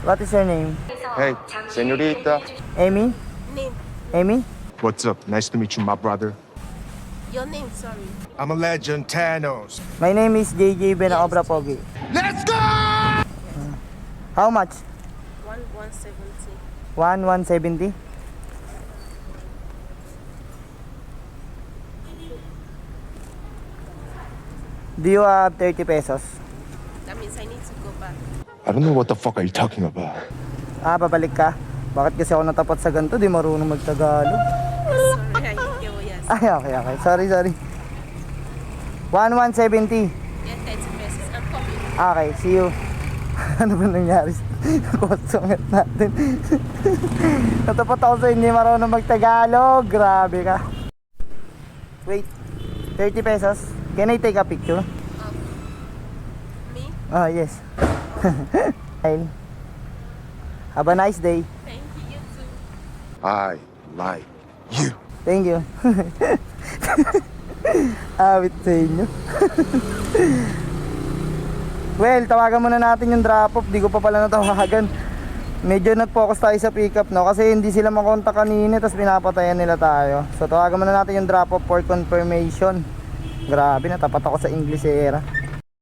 What is your name? Hey, senorita. Amy? Name. Amy? What's up? Nice to meet you, my brother. Your name, sorry. I'm a legend, Thanos. My name is JJ Benacobra Pogi. Let's go! How much? 1170. 170? Do you have 30 pesos? That means I need to go back. I don't know what the fuck are you talking about. Babalik ka? Bakit kasi ako natapat sa ganito? Di marunong magtagalog. Sorry, I didn't get what you said. Ay, okay. Sorry. 1170. Get 30 pesos. I'm coming. Okay, see you. Ano ba nangyari sa customer natin? Natapat ako sa hindi marunong magtagalog. Grabe ka. Wait, 30 pesos. Can I take a picture? Me? Ah, yes. Fine. Have a nice day. Thank you, you too. I like you. Thank you. Awit sa inyo. Well, tawagan muna natin yung drop off. Di ko pa pala natawagan. Medyo nag-focus tayo sa pick up, no? Kasi hindi sila makontak kanina, tapos pinapatayan nila tayo. So tawagan muna natin yung drop off for confirmation. Grabe, natapat ako sa English era.